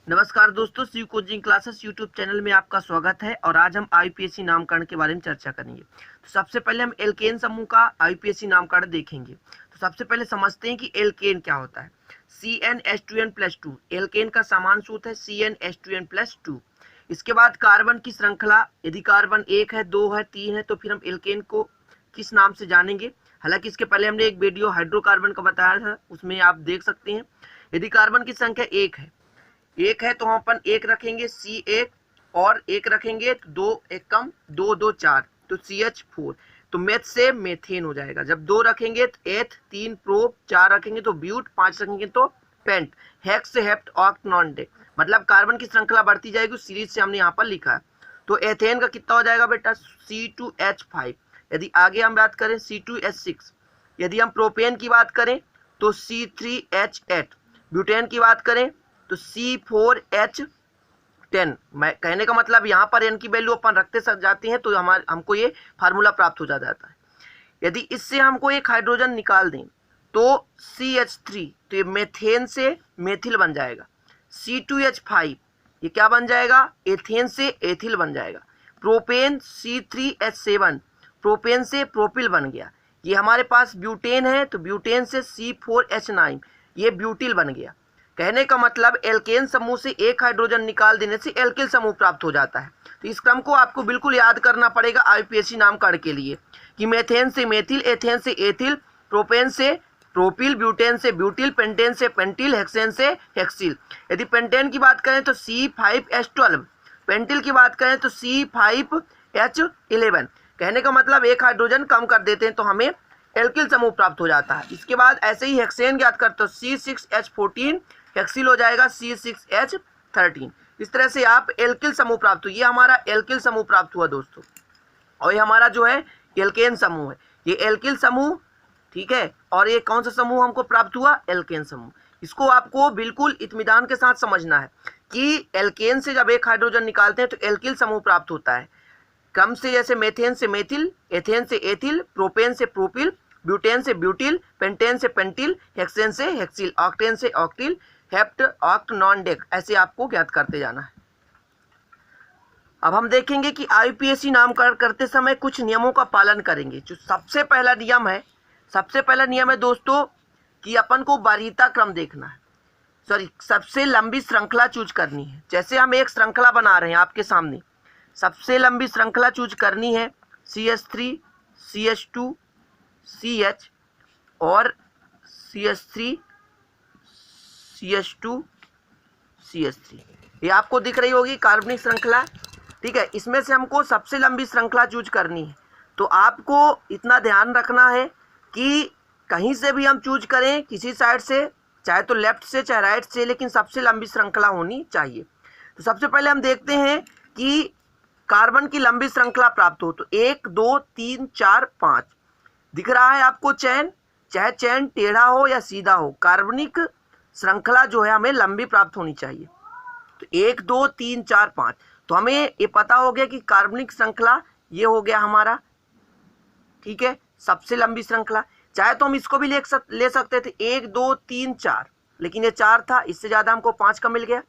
नमस्कार दोस्तों, Shiv coaching classes YouTube channel में आपका स्वागत है। और आज हम आईपीएससी नामकरण के बारे में चर्चा करेंगे। तो सबसे पहले हम एल्केन समूह का आईपीएससी नामकरण देखेंगे। तो सबसे पहले समझते हैं कि एल्केन क्या होता है। CnH2n+2 एल्केन का समान सूत्र है CnH2n+2। इसके बाद कार्बन की श्रृंखला, यदि कार्बन 1 है, 2 है, 3 है तो फिर हम एल्केन को किस नाम से जानेंगे। हालांकि इसके पहले हमने एक वीडियो हाइड्रोकार्बन का बताया था, उसमें आप देख सकते हैं। यदि कार्बन की संख्या 1 है तो हम अपन 1 रखेंगे C1 और 1 रखेंगे तो 2 1 कम 2 2 4 तो CH4। तो मेथ से मेथेन हो जाएगा। जब 2 रखेंगे तो एथ, 3 प्रोप, 4 रखेंगे तो ब्यूट, 5 रखेंगे तो पेंट, हेक्स से हेप्ट, ऑक्ट, नॉन-डेक। मतलब कार्बन की श्रृंखला बढ़ती जाएगी। सीरीज से हमने यहाँ पर लिखा है। तो एथेन का कितना हो जाएगा बेटा C2H5। यदि आगे हम बात करें C2H6। यदि हम प्रोपेन की बात करें तो C3H8। ब्यूटेन की बात करें तो C4H10। मैं कहने का मतलब यहाँ पर n की वैल्यू अपन रखते जाते हैं तो हमको ये फार्मूला प्राप्त हो जाता है। यदि इससे हमको एक हाइड्रोजन निकाल दें तो CH3, तो ये मेथेन से मेथिल बन जाएगा। C2H5 ये क्या बन जाएगा, एथेन से एथिल बन जाएगा। प्रोपेन C3H7 प्रोपेन से प्रोपिल बन गया। ये हमारे पास ब्यूटेन है तो ब्यूटेन से C4H9 ये ब्यूटिल बन गया। कहने का मतलब एल्केन समूह से एक हाइड्रोजन निकाल देने से एल्किल समूह प्राप्त हो जाता है। तो इस क्रम को आपको बिल्कुल याद करना पड़ेगा आईपीएससी नामकरण के लिए कि मेथेन से मेथिल, एथेन से एथिल, प्रोपेन से प्रोपिल, ब्यूटेन से ब्यूटिल, पेंटेन से पेंटिल, हेक्सेन से हेक्सिल। यदि पेंटेन की बात करें तो C5H12, पेंटिल की बात करें तो C5H11। कहने का मतलब एक हाइड्रोजन कम कर देते हैं तो हमें एल्किल समूह प्राप्त हो जाता है। इसके बाद ऐसे ही हेक्सेन ज्ञात करते हो C6H14, हेक्सिल हो जाएगा C6H13। इस तरह से आप एल्किल समूह प्राप्त हो। ये हमारा एल्किल समूह प्राप्त हुआ दोस्तों। और ये हमारा जो है एल्केन समूह है, ये एल्किल समूह, ठीक है। और ये कौन सा समूह हमको प्राप्त हुआ, एल्केन समूह। इसको आपको बिल्कुल इत्मीनान के साथ समझना है कि एल्केन से जब एक हाइड्रोजन निकालते हैं तो एल्किल समूह प्राप्त होता है। क्रम से जैसे मेथेन से मेथिल, एथेन से एथिल, प्रोपेन से प्रोपिल, ब्यूटेन से ब्यूटिल, पेंटेन से पेंटिल, हेक्सेन से हेक्सिल, ऑक्टेन से ऑक्टिल, हेप्ट, ऑक्ट, नॉन-डेक। ऐसे आपको ज्ञात करते जाना है। अब हम देखेंगे कि आईपीएससी नामकरण करते समय कुछ नियमों का पालन करेंगे। जो सबसे पहला नियम है दोस्तों कि अपन को वरीयता क्रम देखना है। सबसे लंबी श्रृंखला चूज करनी है। जैसे हम एक श्रृंखला बना रहे हैं आपके सामने, सबसे लंबी श्रृंखला चूज करनी है CH3, CH2, CH और CH3, CH2, CH3। ये आपको दिख रही होगी कार्बनिक श्रृंखला, ठीक है। इसमें से हमको सबसे लंबी श्रृंखला चूज करनी है। तो आपको इतना ध्यान रखना है कि कहीं से भी हम चूज करें, किसी साइड से, चाहे तो लेफ्ट से चाहे राइट से, लेकिन सबसे लंबी श्रृंखला होनी चाहिए। तो सबसे पहले हम देखते हैं कि कार्बन की लंबी श्रृंखला प्राप्त हो तो 1 2 3 4 5 दिख रहा है आपको चैन, चाहे चैन टेढ़ा हो या सीधा हो, कार्बनिक श्रृंखला जो है हमें लंबी प्राप्त होनी चाहिए। तो 1 2 3 4 5 तो हमें ये पता हो गया कि कार्बनिक श्रृंखला ये हो गया हमारा, ठीक है, सबसे लंबी श्रृंखला। चाहे तो हम इसको भी ले सकते थे 1 2 3 4, लेकिन ये 4 था, इससे ज़्यादा हमको 5 का मिल गया।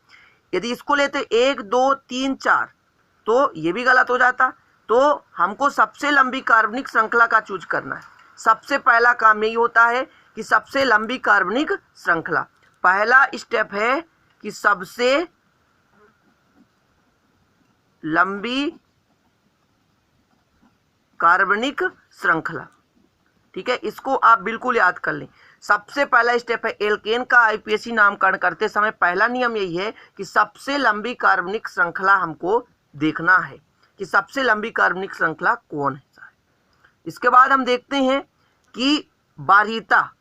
यदि इसको लेते 1 2 3 4 तो ये भी गलत हो जाता। तो हमको सबसे लंबी कार्बनिक श्रृंखला का चूज करना है। सबसे पहला काम यही होता है कि सबसे लंबी कार्बनिक श्रृंखला, पहला स्टेप है कि सबसे लंबी कार्बनिक श्रृंखला, ठीक है। इसको आप बिल्कुल याद कर लें। सबसे पहला स्टेप है एल्केन का आईपीएससी नामकरण करते समय पहला नियम यही है कि सबसे लंबी कार्बनिक श्रृंखला हमको देखना है कि सबसे लंबी कार्बनिक श्रृंखला कौन है। इसके बाद हम देखते हैं कि बारीता।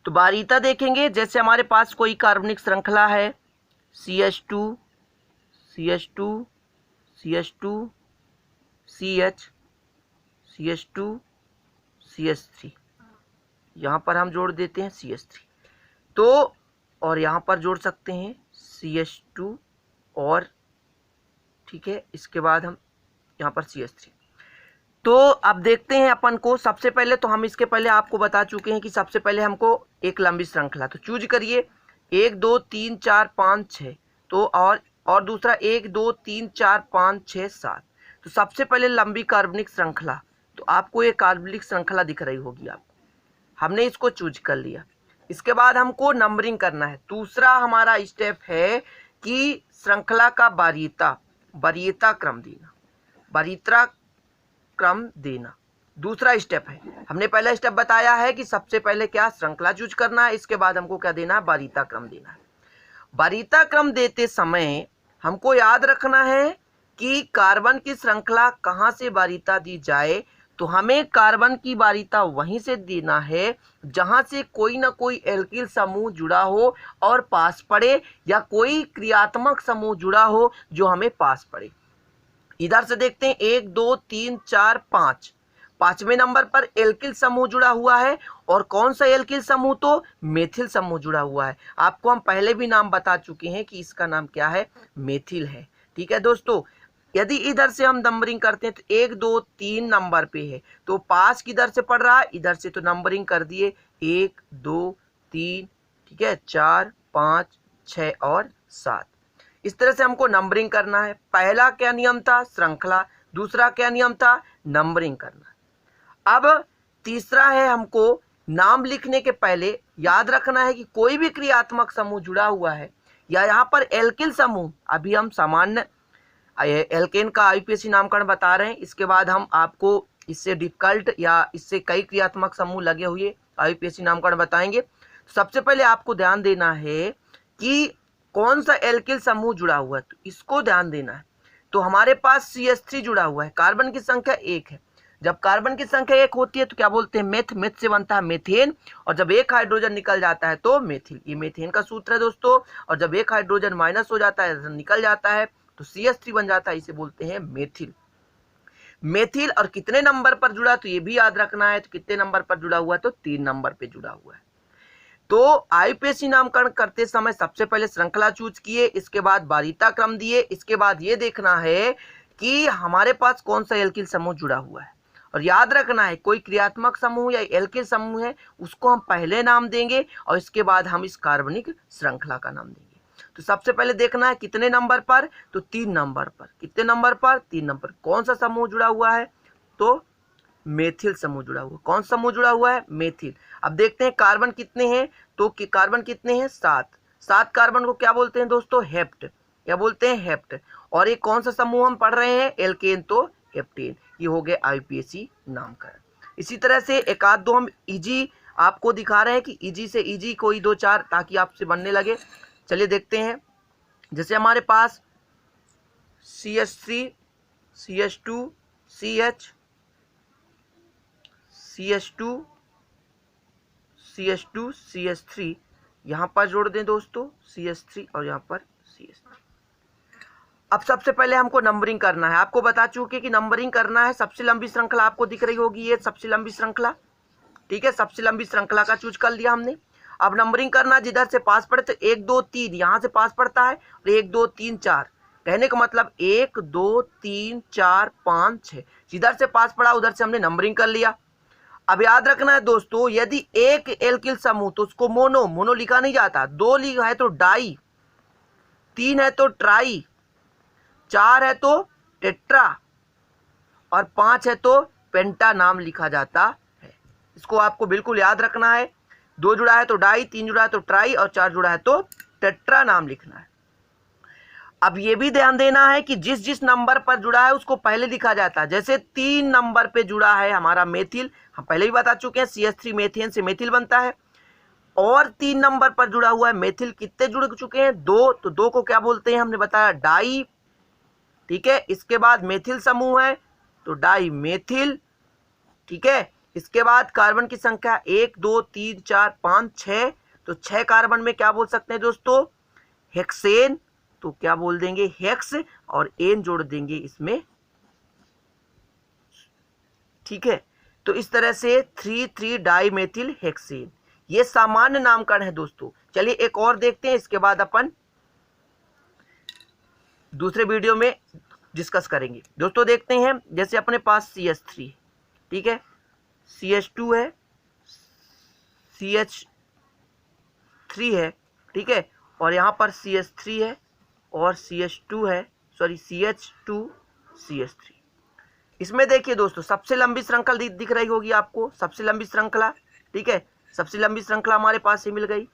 तो बारीता देखेंगे, जैसे हमारे पास कोई कार्बनिक श्रृंखला है CH2, CH2, CH2, CH, CH2, CH3, यहाँ पर हम जोड़ देते हैं CH3। तो और यहाँ पर जोड़ सकते हैं CH2 और, ठीक है, इसके बाद हम यहाँ पर CH3। तो अब देखते हैं अपन को, सबसे पहले तो हम इसके पहले आपको बता चुके हैं कि सबसे पहले हमको एक लंबी श्रृंखला, तो चूज करिए 1 2 3 4 5 6, तो और दूसरा 1 2 3 4 5 6 7। तो सबसे पहले लंबी कार्बनिक श्रृंखला, तो आपको ये कार्बनिक श्रृंखला दिख रही होगी आपको, हमने इसको चूज कर लिया। इसके बाद हमको नंबरिंग करना है। दूसरा हमारा स्टेप है कि श्रृंखला का वरीयता क्रम देना, वरीयता क्रम देना दूसरा स्टेप है। हमने पहला स्टेप बताया है कि सबसे पहले क्या श्रृंखला चूज करना है, इसके बाद हमको क्या देना है, वरीयता क्रम देना है। वरीयता क्रम देते समय हमको याद रखना है कि कार्बन की श्रृंखला कहाँ से वरीयता दी जाए, तो हमें कार्बन की वरीयता वहीं से देना है जहां से कोई ना कोई एल्किल समूह जुड़ा हो और पास पड़े, या कोई क्रियात्मक समूह जुड़ा हो जो हमें पास पड़े। इधर से देखते हैं 1 2 3 4 5, 5वें नंबर पर एल्किल समूह जुड़ा हुआ है। और कौन सा एल्किल समूह, तो मेथिल समूह जुड़ा हुआ है। आपको हम पहले भी नाम बता चुके हैं कि इसका नाम क्या है, मेथिल है। ठीक है दोस्तों, यदि इधर से हम नंबरिंग करते हैं तो 1 2 3 नंबर पे है, तो 5 किधर से पड़ रहा है, इधर से, तो नंबरिंग कर दिए 1 2 3, ठीक है, 4 5 6 और 7। इस तरह से हमको नंबरिंग करना है। पहला क्या नियम था, श्रृंखला। दूसरा क्या नियम था, नंबरिंग करना। अब तीसरा है, हमको नाम लिखने के पहले याद रखना है कि कोई भी क्रियात्मक समूह जुड़ा हुआ है, या यहाँ पर एल्किल समूह, अभी हम सामान्य एल्केन का आईयूपीएसी नामकरण बता रहे हैं, इसके बाद हम आपको इससे डिफिकल्ट या इससे कई क्रियात्मक समूह लगे हुए आईयूपीएसी नामकरण बताएंगे। सबसे पहले आपको ध्यान देना है कि कौन सा एल्किल समूह जुड़ा हुआ है, तो इसको ध्यान देना है। तो हमारे पास CH3 जुड़ा हुआ है, कार्बन की संख्या 1 है। जब कार्बन की संख्या 1 होती है तो क्या बोलते हैं, मेथ से बनता है मेथेन, और जब एक हाइड्रोजन निकल जाता है तो मेथिल। ये मेथेन का सूत्र है दोस्तों। और जब एक हाइड्रोजन माइनस हो जाता है, निकल जाता है, तो CH3 बन जाता है, इसे बोलते हैं मेथिल। मेथिल और कितने नंबर पर जुड़ा, तो ये भी याद रखना है। तो कितने नंबर पर जुड़ा हुआ है, तो 3 नंबर पे जुड़ा हुआ है। तो आईयूपीएसी नामकरण करते समय सबसे पहले श्रृंखला चूज किए, इसके बाद वरीयता क्रम दिए, इसके बाद ये देखना है कि हमारे पास कौन सा एल्किल समूह जुड़ा हुआ है। और याद रखना है, कोई क्रियात्मक समूह या एल्किल समूह है उसको हम पहले नाम देंगे और इसके बाद हम इस कार्बनिक श्रृंखला का नाम देंगे। तो सबसे पहले देखना है कितने नंबर पर, तो 3 नंबर पर। कितने नंबर पर, 3 नंबर। कौन सा समूह जुड़ा हुआ है, तो मेथिल समूह जुड़ा हुआ। कौन सा समूह जुड़ा हुआ है, मेथिल। अब देखते हैं कार्बन कितने हैं, तो कार्बन कितने हैं, 7 कार्बन को क्या बोलते हैं दोस्तों, हेप्ट। क्या बोलते हैं, हेप्ट। और ये कौन सा समूह हम पढ़ रहे हैं, एल्केन, तो हेप्टेन। ये हो गए आईयूपीएसी नामकरण। इसी तरह से एक आध दो हम इजी आपको दिखा रहे हैं कि इजी से इजी कोई 2-4 ताकि आपसे बनने लगे। चलिए देखते हैं। जैसे हमारे पास CH3 CH2 CH CH2 CH2 CH3 यहाँ पर जोड़ दें दोस्तों, CH3 और यहाँ पर CH3। अब सबसे पहले हमको नंबरिंग करना है। आपको बता चुके कि नंबरिंग करना है। सबसे लंबी श्रृंखला आपको दिख रही होगी, ये सबसे लंबी श्रृंखला। ठीक है, सबसे लंबी श्रृंखला का चूज कर लिया हमने। अब नंबरिंग करना, जिधर से पास पड़े, तो 1 2 3 यहाँ से पास पड़ता है, और 1 2 3 4, कहने का मतलब 1 2 3 4 5 6, जिधर से पास पड़ा उधर से हमने नंबरिंग कर लिया। अब याद रखना है दोस्तों, यदि एक एल्किल समूह तो उसको मोनो लिखा नहीं जाता, 2 लिखा है तो डाई, 3 है तो ट्राई, 4 है तो टेट्रा, और 5 है तो पेंटा नाम लिखा जाता है। इसको आपको बिल्कुल याद रखना है। 2 जुड़ा है तो डाई, 3 जुड़ा है तो ट्राई, और 4 जुड़ा है तो टेट्रा नाम लिखना है। अब ये भी ध्यान देना है कि जिस जिस नंबर पर जुड़ा है उसको पहले लिखा जाता है। जैसे 3 नंबर पे जुड़ा है हमारा मेथिल, हम पहले भी बता चुके हैं, CH3 मेथेन से मेथिल बनता है। और 3 नंबर पर जुड़ा हुआ है मेथिल, कितने जुड़ चुके हैं, 2, तो 2 को क्या बोलते हैं, हमने बताया डाई। ठीक है, इसके बाद मेथिल समूह है तो डाई मेथिल। ठीक है, इसके बाद कार्बन की संख्या 1 2 3 4 5 6, तो 6 कार्बन में क्या बोल सकते हैं दोस्तों, हेक्सेन, तो क्या बोल देंगे, हेक्स, और एन जोड़ देंगे इसमें। ठीक है, तो इस तरह से 3 डाई मेथिल हेक्सेन, ये सामान्य नामकरण है दोस्तों। चलिए एक और देखते हैं, इसके बाद अपन दूसरे वीडियो में डिस्कस करेंगे। दोस्तों देखते हैं, जैसे अपने पास CH3, ठीक है, CH2 है, CH3 है, ठीक है। और यहाँ पर CH3 है और CH2 है, सॉरी CH2 CH3। इसमें देखिए दोस्तों सबसे लंबी श्रृंखला दिख रही होगी आपको, सबसे लंबी श्रृंखला, ठीक है। सबसे लंबी श्रृंखला हमारे पास से मिल गई।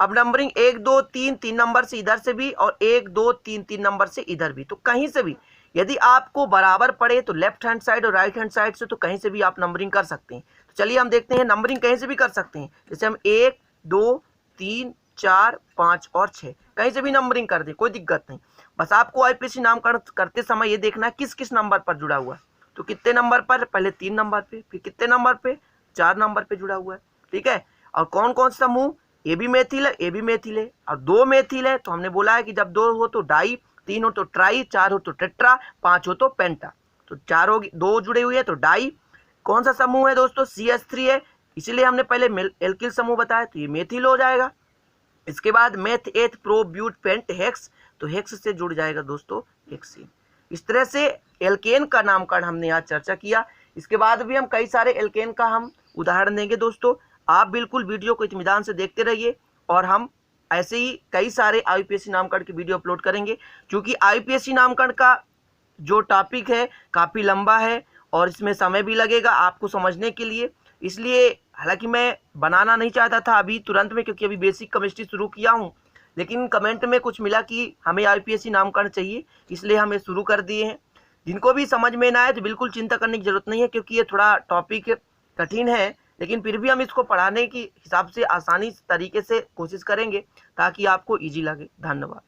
अब नंबरिंग 1 2 3 3 नंबर से इधर से भी और 1 2 3 3 नंबर से इधर भी, तो कहीं से भी यदि आपको बराबर पड़े तो लेफ्ट हैंड साइड और राइट हैंड साइड से तो कहीं से भी आप नंबरिंग कर सकते हैं। तो चलिए हम देखते हैं नंबरिंग कहीं से भी कर सकते हैं। जैसे हम 1 2 3 4 5 और 6 कहीं से भी नंबरिंग कर दें, कोई दिक्कत नहीं। बस आपको आईपीएससी नामकरण करते समय ये देखना है किस किस नंबर पर जुड़ा हुआ है। तो कितने नंबर पर, पहले 3 नंबर पे, फिर कितने नंबर पे, 4 नंबर पे जुड़ा हुआ है, ठीक है। और कौन कौन सा समूह, ए बी मेथिल है, ए बी मेथिल है, और 2 मेथिल है तो हमने बोला है कि जब 2 हो तो डाई, 3 हो तो ट्राई, 4 हो तो टेट्रा, 5 हो तो पेंटा। तो 4 होगी, 2 जुड़े हुए है तो डाई। कौन सा समूह है दोस्तों, CH3 है, इसीलिए हमने पहले एल्किल समूह बताया, तो ये मेथिल हो जाएगा। इसके बाद meth eth pro but pent hex, तो हेक्स से जुड़ जाएगा दोस्तों हेक्सेन। इस तरह से एल्केन का नामकरण हमने यहाँ चर्चा किया। इसके बाद भी हम कई सारे एल्केन का हम उदाहरण देंगे दोस्तों। आप बिल्कुल वीडियो को इत्मीनान से देखते रहिए और हम ऐसे ही कई सारे आईपीएससी नामकरण की वीडियो अपलोड करेंगे, क्योंकि आईपीएससी नामकरण का जो टॉपिक है काफ़ी लंबा है और इसमें समय भी लगेगा आपको समझने के लिए। इसलिए हालांकि मैं बनाना नहीं चाहता था अभी तुरंत में, क्योंकि अभी बेसिक केमिस्ट्री शुरू किया हूँ, लेकिन कमेंट में कुछ मिला कि हमें आईपीएससी नामकरण चाहिए, इसलिए हम ये शुरू कर दिए हैं। जिनको भी समझ में ना आए तो बिल्कुल चिंता करने की जरूरत नहीं है, क्योंकि ये थोड़ा टॉपिक कठिन है, लेकिन फिर भी हम इसको पढ़ाने की हिसाब से आसानी तरीके से कोशिश करेंगे ताकि आपको ईजी लगे। धन्यवाद।